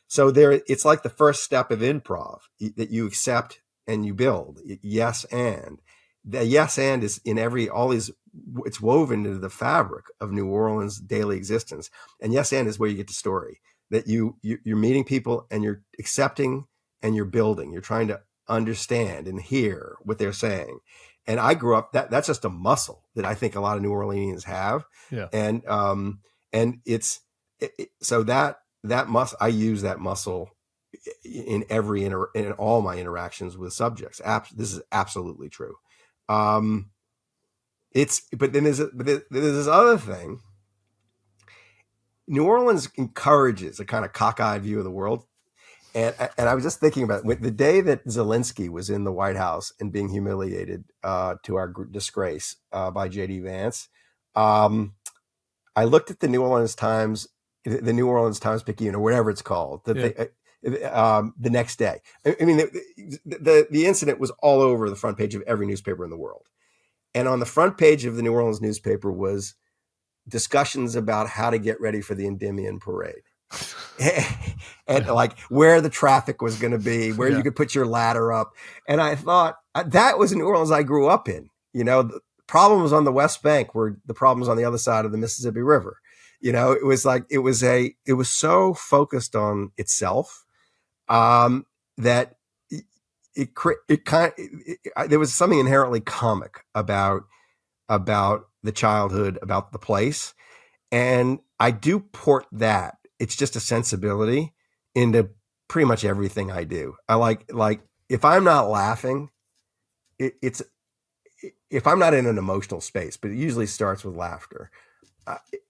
So it's like the first step of improv that you accept and you build. Yes, and the yes and is in it's woven into the fabric of New Orleans' daily existence. And yes, and is where you get the story. That you're meeting people and you're accepting and you're building. You're trying to understand and hear what they're saying. And I grew up that's just a muscle that I think a lot of New Orleanians have. Yeah. And so that muscle, I use that muscle in in all my interactions with subjects. This is absolutely true. But then there's this other thing. New Orleans encourages a kind of cockeyed view of the world. And I was just thinking about the day that Zelensky was in the White House and being humiliated to our disgrace by J.D. Vance. I looked at the New Orleans Times, Picayune, or whatever it's called, the next day. I mean, the incident was all over the front page of every newspaper in the world. And on the front page of the New Orleans newspaper was discussions about how to get ready for the Endymion parade. And like where the traffic was going to be, where you could put your ladder up. And I thought that was New Orleans I grew up in. The problems on the West Bank were the problems on the other side of the Mississippi River. It was like, it was so focused on itself that there was something inherently comic about the childhood, about the place. And I do port that. It's just a sensibility into pretty much everything I do. I like if I'm not laughing, if I'm not in an emotional space, but it usually starts with laughter.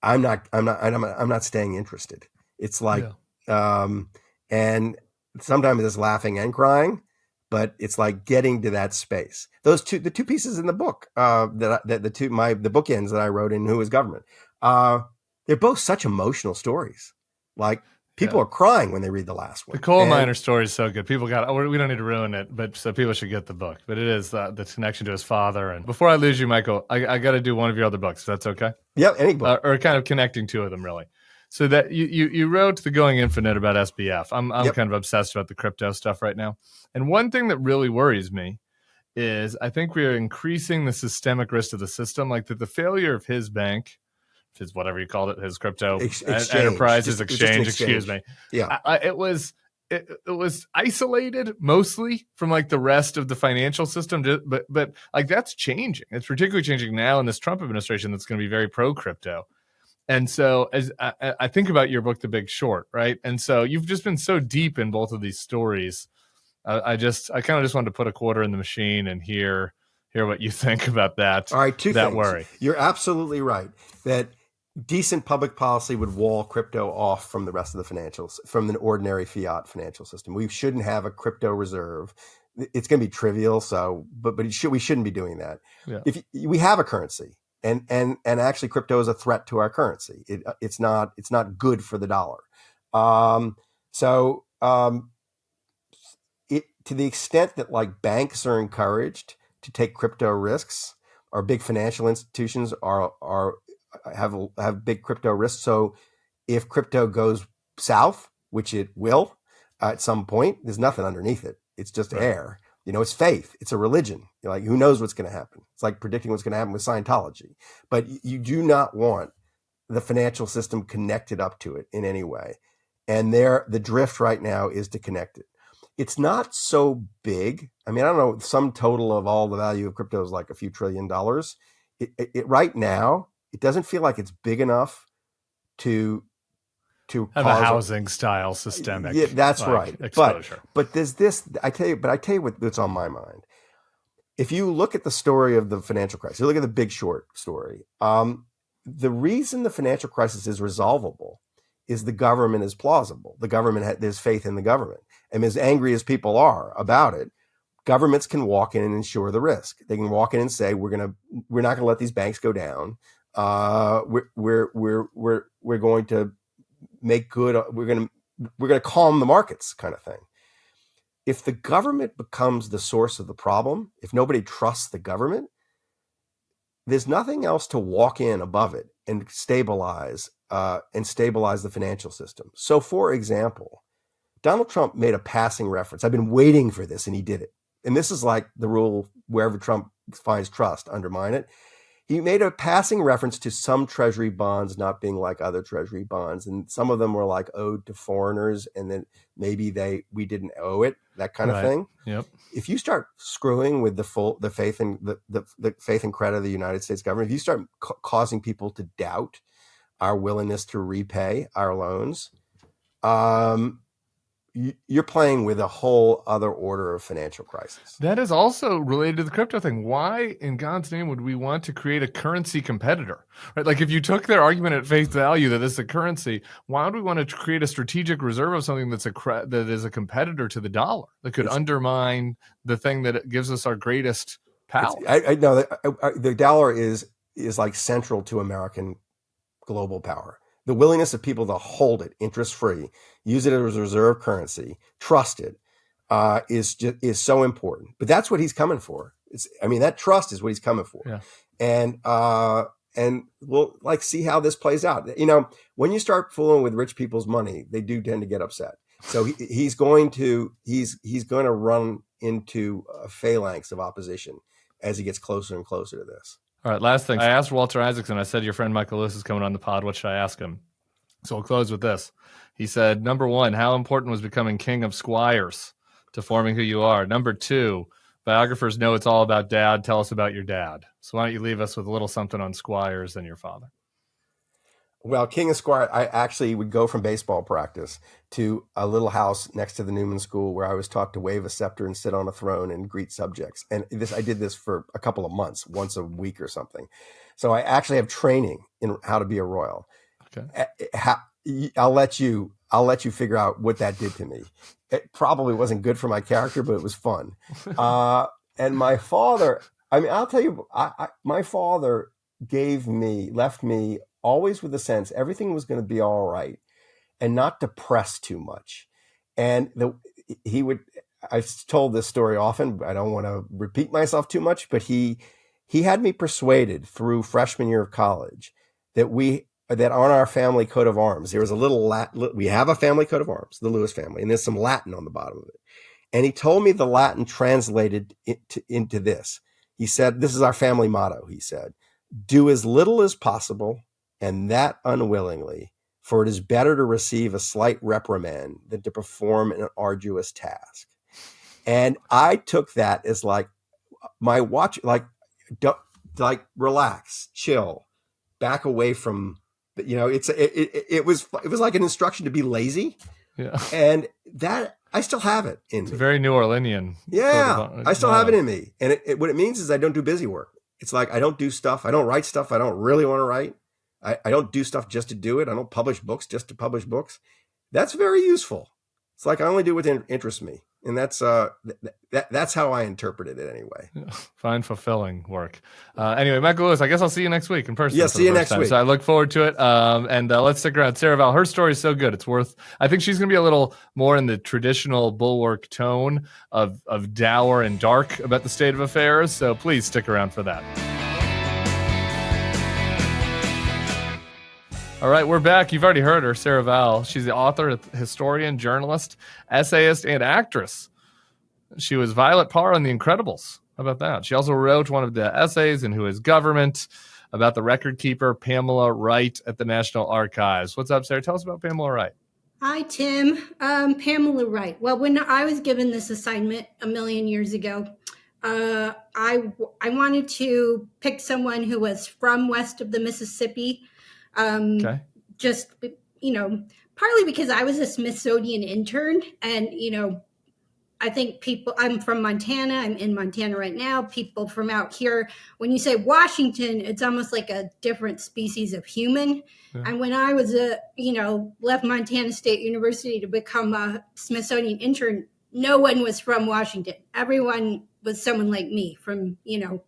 I'm not staying interested. It's like, and sometimes it's laughing and crying, but it's like getting to that space. The two pieces in the book, the bookends that I wrote in Who is Government, they're both such emotional stories. Like people are crying when they read the last one. The coal miner story is so good. People we don't need to ruin it, but so people should get the book. But it is the connection to his father. And before I lose you, Michael, I got to do one of your other books. If that's okay. Yeah, any book. Or kind of connecting two of them, really. So that you wrote The Going Infinite about SBF. I'm kind of obsessed about the crypto stuff right now. And one thing that really worries me is I think we are increasing the systemic risk to the system, like that the failure of his bank, his whatever you called it, his crypto enterprise, his exchange, excuse me. Yeah. It was isolated mostly from like the rest of the financial system, but like that's changing. It's particularly changing now in this Trump administration that's going to be very pro crypto. And so as I think about your book, The Big Short, right? And so you've just been so deep in both of these stories. I kind of just wanted to put a quarter in the machine and hear what you think about that. All right, two that things. Worry. You're absolutely right that decent public policy would wall crypto off from the rest of the financials, from an ordinary fiat financial system. We shouldn't have a crypto reserve. It's going to be trivial, but we shouldn't be doing that. Yeah. If we have a currency, and actually crypto is a threat to our currency. It's not good for the dollar. To the extent that like banks are encouraged to take crypto risks, or big financial institutions have big crypto risks. So if crypto goes south, which it will at some point, there's nothing underneath it. It's just air. It's faith. It's a religion. Like, who knows what's going to happen? It's like predicting what's going to happen with Scientology. But you do not want the financial system connected up to it in any way. And the drift right now is to connect it. It's not so big. I mean, I don't know, some total of all the value of crypto is like a few $1 trillion. It right now, it doesn't feel like it's big enough to have a housing style systemic. Yeah, that's right. Exposure. But there's this. I tell you what's on my mind. If you look at the story of the financial crisis, you look at the Big Short story. The reason the financial crisis is resolvable is the government is plausible. The government there's faith in the government, and as angry as people are about it, governments can walk in and insure the risk. They can walk in and say, we're not going to let these banks go down. We're going to make good. We're going to calm the markets, kind of thing. If the government becomes the source of the problem, if nobody trusts the government, there's nothing else to walk in above it and stabilize the financial system. So, for example, Donald Trump made a passing reference. I've been waiting for this, and he did it. And this is like the rule: wherever Trump finds trust, undermine it. He made a passing reference to some treasury bonds not being like other treasury bonds, and some of them were like owed to foreigners, and then maybe we didn't owe it, that kind of thing. Yep. If you start screwing with the faith and the faith and credit of the United States government, if you start causing people to doubt our willingness to repay our loans, you're playing with a whole other order of financial crisis. That is also related to the crypto thing. Why in God's name would we want to create a currency competitor? Right? Like if you took their argument at face value that this is a currency, why would we want to create a strategic reserve of something that is a competitor to the dollar that could undermine the thing that gives us our greatest power? I know that the dollar is like central to American global power. The willingness of people to hold it interest-free, use it as a reserve currency, trust it, is so important. But that's what he's coming for. That trust is what he's coming for. Yeah. And we'll see how this plays out. When you start fooling with rich people's money, they do tend to get upset. So he's going to run into a phalanx of opposition as he gets closer and closer to this. All right, last thing. I asked Walter Isaacson, I said, your friend Michael Lewis is coming on the pod. What should I ask him? So we'll close with this. He said, number one, how important was becoming king of Squires to forming who you are? Number two, biographers know it's all about dad. Tell us about your dad. So why don't you leave us with a little something on Squires and your father? Well, King of Squire, I actually would go from baseball practice to a little house next to the Newman School where I was taught to wave a scepter and sit on a throne and greet subjects. And I did this for a couple of months, once a week or something. So I actually have training in how to be a royal. Okay. I'll let you figure out what that did to me. It probably wasn't good for my character, but it was fun. And my father, I'll tell you, my father left me always with the sense everything was going to be all right and not to press too much. And I've told this story often. I don't want to repeat myself too much, but he had me persuaded through freshman year of college that on our family coat of arms, there was a little we have a family coat of arms, the Lewis family, and there's some Latin on the bottom of it. And he told me the Latin translated into this. He said, this is our family motto. He said, do as little as possible, and that unwillingly, for it is better to receive a slight reprimand than to perform an arduous task. And I took that as my watch, relax, chill, back away from, it was like an instruction to be lazy. Yeah. And that I still have it in me. It's very New Orleanian. Yeah. I still have it in me. And what it means is I don't do busy work. It's like, I don't do stuff. I don't write stuff I don't really want to write. I don't do stuff just to do it. I don't publish books just to publish books. That's very useful. It's like I only do what interests me. And that's how I interpreted it anyway. Fine, fulfilling work. Anyway, Michael Lewis, I guess I'll see you next week in person. Yeah, see you next week. So I look forward to it. And let's stick around. Sarah Vowell, her story is so good. It's worth, I think she's going to be a little more in the traditional Bulwark tone of dour and dark about the state of affairs. So please stick around for that. All right, we're back. You've already heard her, Sarah Vowell. She's the author, historian, journalist, essayist, and actress. She was Violet Parr on The Incredibles. How about that? She also wrote one of the essays in Who is Government about the record keeper, Pamela Wright, at the National Archives. What's up, Sarah? Tell us about Pamela Wright. Hi, Tim. Pamela Wright. Well, when I was given this assignment a million years ago, I wanted to pick someone who was from west of the Mississippi. Okay. Just, partly because I was a Smithsonian intern and, I think I'm from Montana. I'm in Montana right now. People from out here, when you say Washington, it's almost like a different species of human. Yeah. And when I was left Montana State University to become a Smithsonian intern, no one was from Washington. Everyone was someone like me from,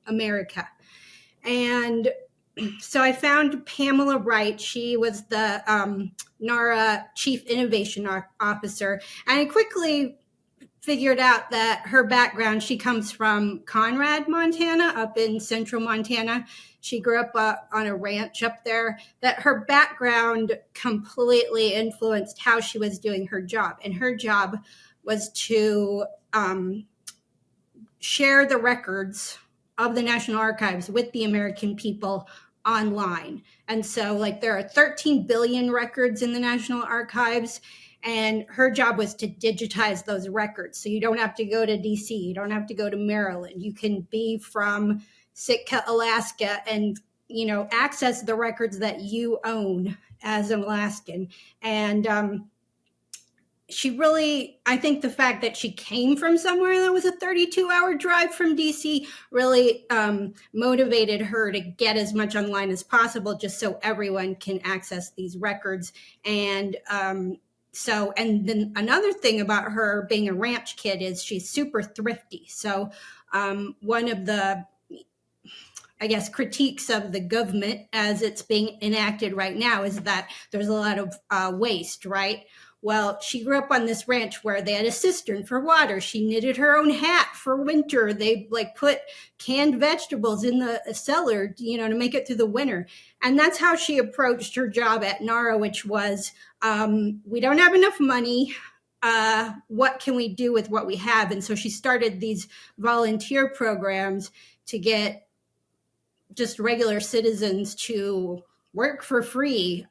America. And so I found Pamela Wright. She was the NARA Chief Innovation Officer. And I quickly figured out that her background, she comes from Conrad, Montana, up in central Montana. She grew up on a ranch up there, that her background completely influenced how she was doing her job. And her job was to share the records of the National Archives with the American people online. And so there are 13 billion records in the National Archives, and her job was to digitize those records. So you don't have to go to DC, you don't have to go to Maryland. You can be from Sitka, Alaska, and access the records that you own as an Alaskan. And I think the fact that she came from somewhere that was a 32-hour drive from DC really motivated her to get as much online as possible, just so everyone can access these records. And and then another thing about her being a ranch kid is she's super thrifty. So one of the, I guess, critiques of the government as it's being enacted right now is that there's a lot of waste, right? Well, she grew up on this ranch where they had a cistern for water. She knitted her own hat for winter. They put canned vegetables in the cellar, to make it through the winter. And that's how she approached her job at NARA, which was, we don't have enough money. What can we do with what we have? And so she started these volunteer programs to get just regular citizens to work for free,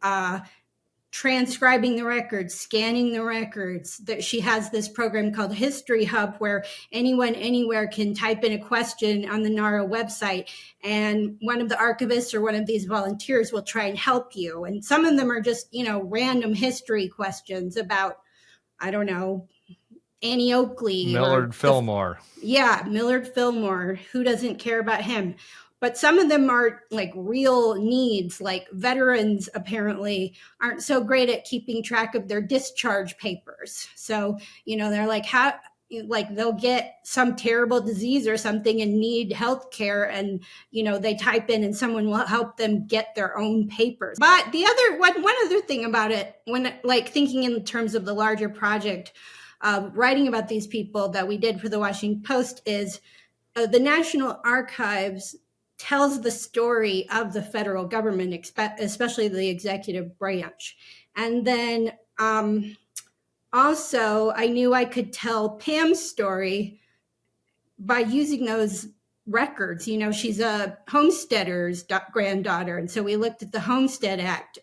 transcribing the records, scanning the records. That she has this program called History Hub, where anyone anywhere can type in a question on the NARA website, and one of the archivists or one of these volunteers will try and help you. And some of them are just, random history questions about, I don't know, Annie Oakley. Millard Fillmore. Millard Fillmore. Who doesn't care about him? But some of them are like real needs, like veterans apparently aren't so great at keeping track of their discharge papers. So, they're like, they'll get some terrible disease or something and need health care. And, they type in and someone will help them get their own papers. But the other one other thing about it, when thinking in terms of the larger project, writing about these people that we did for the Washington Post, is the National Archives tells the story of the federal government, especially the executive branch. And then also, I knew I could tell Pam's story by using those records. She's a homesteader's granddaughter. And so we looked at the Homestead Act.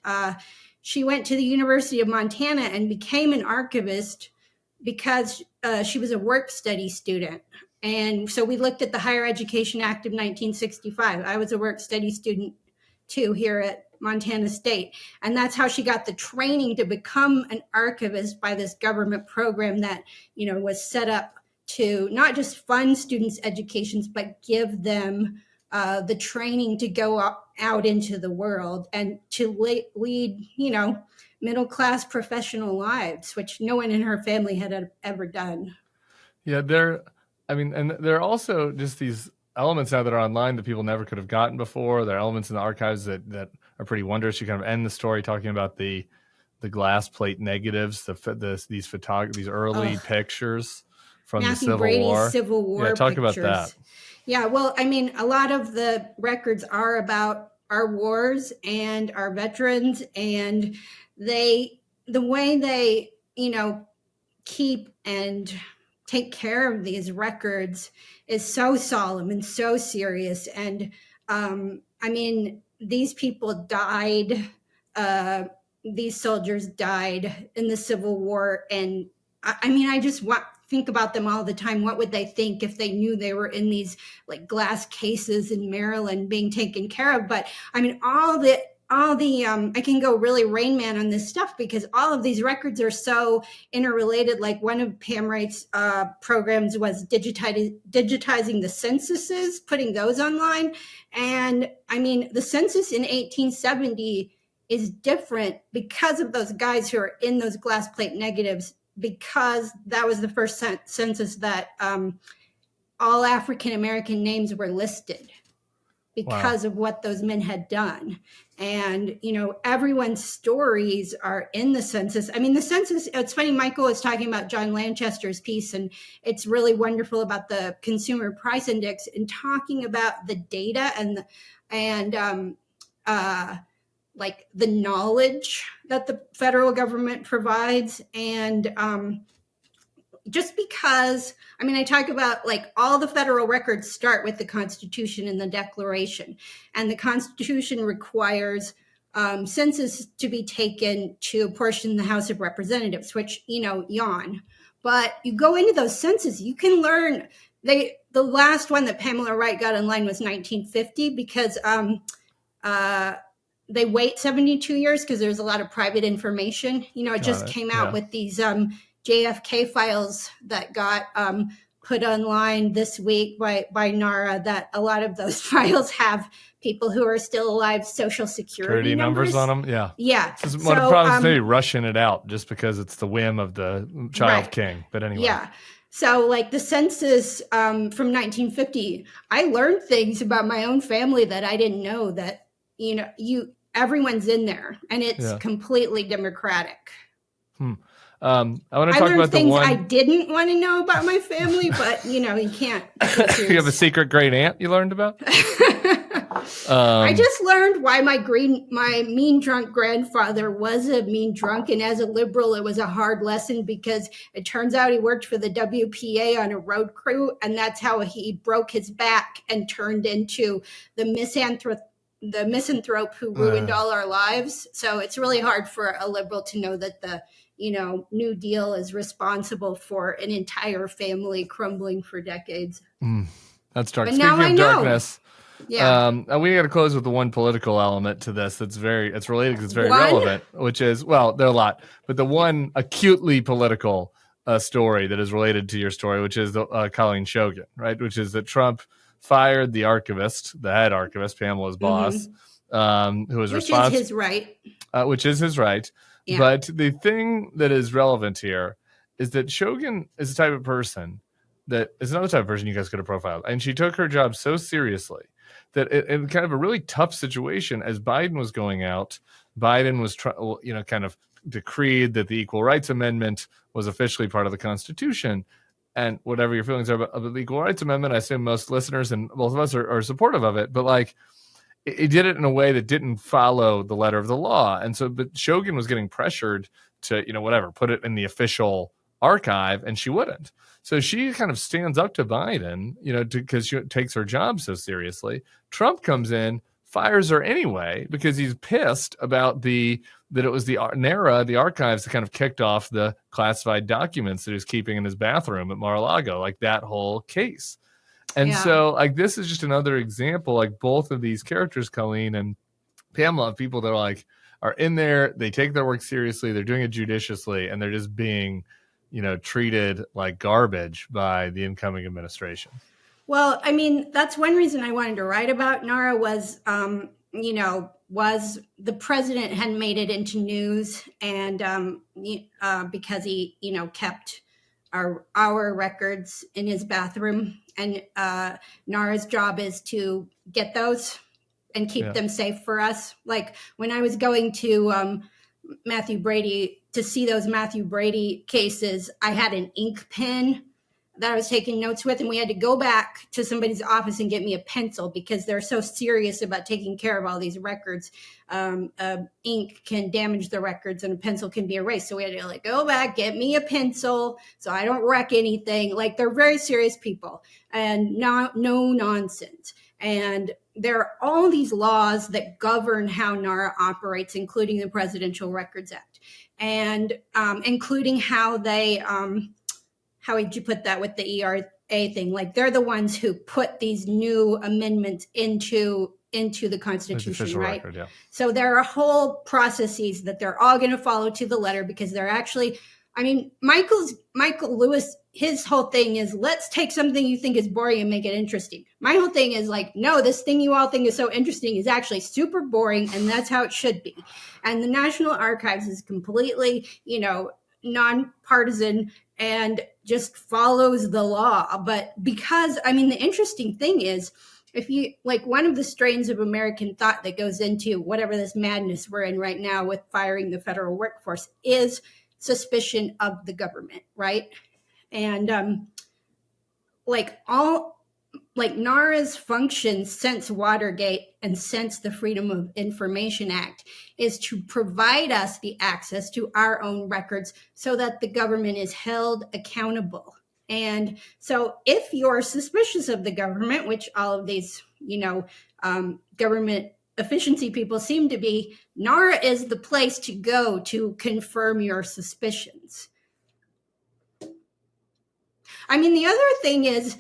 She went to the University of Montana and became an archivist because she was a work study student. And so we looked at the Higher Education Act of 1965. I was a work study student too here at Montana State. And that's how she got the training to become an archivist by this government program that, was set up to not just fund students' educations, but give them the training to go out into the world and to lead, middle-class professional lives, which no one in her family had ever done. Yeah, there are also just these elements now that are online that people never could have gotten before. There are elements in the archives that are pretty wondrous. You kind of end the story talking about the glass plate negatives, these early pictures from Matthew the Civil Brady's War. Civil War. Yeah, talk pictures. about that. Yeah, well, a lot of the records are about our wars and our veterans, and the way they, keep and take care of these records is so solemn and so serious. And these people died, these soldiers died in the Civil War. And I just think about them all the time. What would they think if they knew they were in these glass cases in Maryland being taken care of? But I can go really Rain Man on this stuff because all of these records are so interrelated. Like one of Pam Wright's programs was digitizing the censuses, putting those online. And the census in 1870 is different because of those guys who are in those glass plate negatives, because that was the first census that all African-American names were listed because of what those men had done. And, everyone's stories are in the census. The census, it's funny, Michael was talking about John Lanchester's piece, and it's really wonderful about the Consumer Price Index and talking about the data and the knowledge that the federal government provides. And just because, I talk about all the federal records start with the Constitution and the Declaration, and the Constitution requires census to be taken to apportion the House of Representatives, which, yawn. But you go into those censuses, you can learn. The last one that Pamela Wright got online was 1950 because they wait 72 years because there's a lot of private information. It just came out with these JFK files that got put online this week by NARA, that a lot of those files have people who are still alive social security numbers on them. Yeah. Yeah. So one of the problems is rushing it out just because it's the whim of the child king. But anyway. Yeah. So like the census from 1950, I learned things about my own family that I didn't know, that, everyone's in there, and it's completely democratic. I want to talk about things I didn't want to know about my family, but you can't. You have a secret great aunt you learned about? I just learned why my mean drunk grandfather was a mean drunk, and as a liberal, it was a hard lesson because it turns out he worked for the WPA on a road crew, and that's how he broke his back and turned into the misanthrope who ruined all our lives. So it's really hard for a liberal to know that the New Deal is responsible for an entire family crumbling for decades. That's dark. But Speaking now I of know. darkness, we got to close with the one political element to this it's related because it's very relevant, which is, well, there are a lot, but the one acutely political story that is related to your story, which is Colleen Shogan, right? Which is that Trump fired the archivist, the head archivist, Pamela's boss, who was responsible. Which is his right. Which is his right. Yeah. But the thing that is relevant here is that Shogan is the type of person that is another type of person you guys could have profiled. And she took her job so seriously that in kind of a really tough situation, as Biden was going out, Biden was, kind of decreed that the Equal Rights Amendment was officially part of the Constitution. And whatever your feelings are about the Equal Rights Amendment, I assume most listeners and both of us are supportive of it. But like, it did it in a way that didn't follow the letter of the law. And so, but Shogan was getting pressured to, put it in the official archive, and she wouldn't. So she kind of stands up to Biden, because she takes her job so seriously. Trump comes in, fires her anyway, because he's pissed about that it was the NARA, the archives, that kind of kicked off the classified documents that he was keeping in his bathroom at Mar-a-Lago, like that whole case. And so, like, this is just another example, like both of these characters, Colleen and Pamela, of people that are in there, they take their work seriously, they're doing it judiciously, and they're just being, treated like garbage by the incoming administration. Well, I mean, that's one reason I wanted to write about NARA was, was the president had made it into news, and because he, kept our records in his bathroom, and NARA's job is to get those and keep them safe for us. Like when I was going to Matthew Brady to see those Matthew Brady cases, I had an ink pen that I was taking notes with, and we had to go back to somebody's office and get me a pencil because they're so serious about taking care of all these records. Ink can damage the records and a pencil can be erased. So we had to go back, get me a pencil so I don't wreck anything. Like, they're very serious people and no nonsense. And there are all these laws that govern how NARA operates, including the Presidential Records Act, and including how they, how would you put that with the ERA thing? Like, they're the ones who put these new amendments into the Constitution, right? Record, yeah. So there are whole processes that they're all going to follow to the letter, because they're actually, I mean, Michael Lewis, his whole thing is, let's take something you think is boring and make it interesting. My whole thing is no, this thing you all think is so interesting is actually super boring, and that's how it should be. And the National Archives is completely, nonpartisan and just follows the law. But because, I mean, the interesting thing is, if you one of the strains of American thought that goes into whatever this madness we're in right now with firing the federal workforce is suspicion of the government, right? And NARA's function since Watergate and since the Freedom of Information Act is to provide us the access to our own records so that the government is held accountable. And so if you're suspicious of the government, which all of these, government efficiency people seem to be, NARA is the place to go to confirm your suspicions. I mean, the other thing is,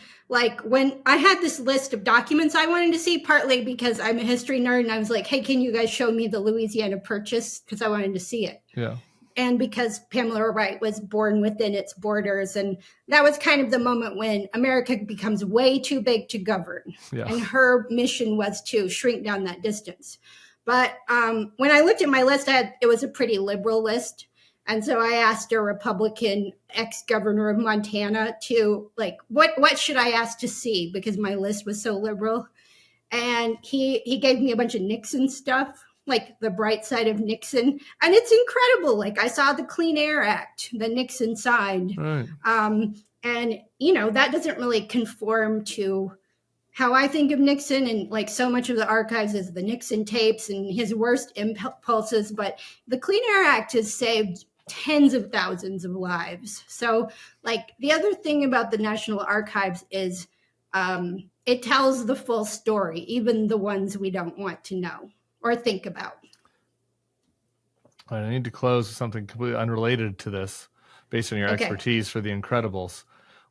when I had this list of documents I wanted to see, partly because I'm a history nerd, and I was like, hey, can you guys show me the Louisiana Purchase? Because I wanted to see it. Yeah. and because Pamela Wright was born within its borders. And that was kind of the moment when America becomes way too big to govern. Yeah. And her mission was to shrink down that distance. But when I looked at my list, it was a pretty liberal list. And so I asked a Republican ex-governor of Montana to, like, what should I ask to see? Because my list was so liberal. And he gave me a bunch of Nixon stuff, like the bright side of Nixon. And it's incredible. Like, I saw the Clean Air Act that Nixon signed. Right. And, you know, that doesn't really conform to how I think of Nixon. And like so much of the archives is the Nixon tapes and his worst impulses. But the Clean Air Act has saved tens of thousands of lives. So, like, the other thing about the National Archives is it tells the full story, even the ones we don't want to know or think about. I need to close with something completely unrelated to this, based on your expertise for The Incredibles.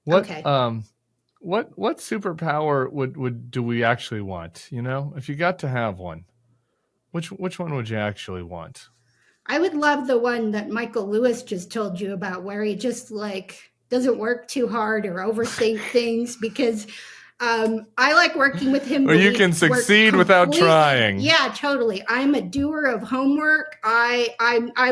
What superpower do we actually want? You know, if you got to have one, which one would you actually want? I would love the one that Michael Lewis just told you about, where he just like doesn't work too hard or overthink things, because I like working with him. Or you can succeed without trying. Yeah, totally. I'm a doer of homework. I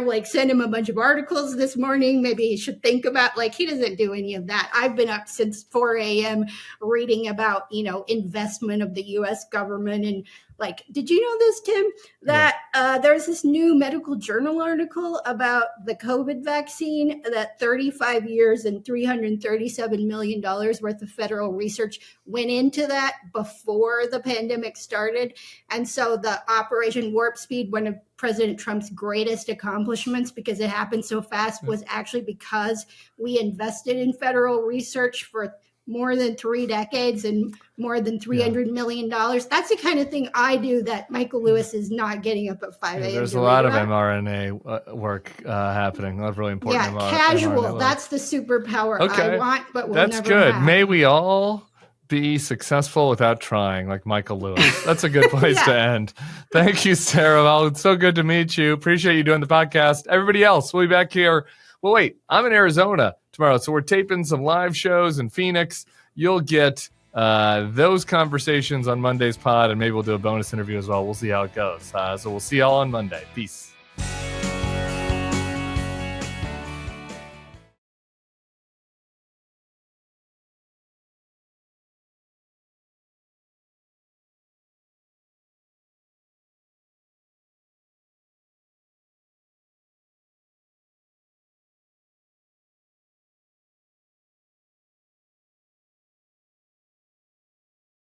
like send him a bunch of articles this morning. Maybe he should think about, like, he doesn't do any of that. I've been up since 4 a.m. reading about, you know, investment of the U.S. government. And like, did you know this, Tim, that there's this new medical journal article about the COVID vaccine that 35 years and $337 million worth of federal research went into that before the pandemic started. And so the Operation Warp Speed, one of President Trump's greatest accomplishments, because it happened so fast, was actually because we invested in federal research for more than 3 decades and more than $300 million. That's the kind of thing I do that Michael Lewis is not getting up at 5 a.m. There's a lot of mRNA work happening. A lot of really important. Yeah, casual. That's the superpower I want, but we'll That's never good. have. May we all be successful without trying, like Michael Lewis. That's a good place to end. Thank you, Sarah. Well, it's so good to meet you. Appreciate you doing the podcast. Everybody else, we'll be back here. Well, wait, I'm in Arizona tomorrow, so we're taping some live shows in Phoenix. You'll get those conversations on Monday's pod, and maybe we'll do a bonus interview as well. We'll see how it goes. So we'll see y'all on Monday. Peace.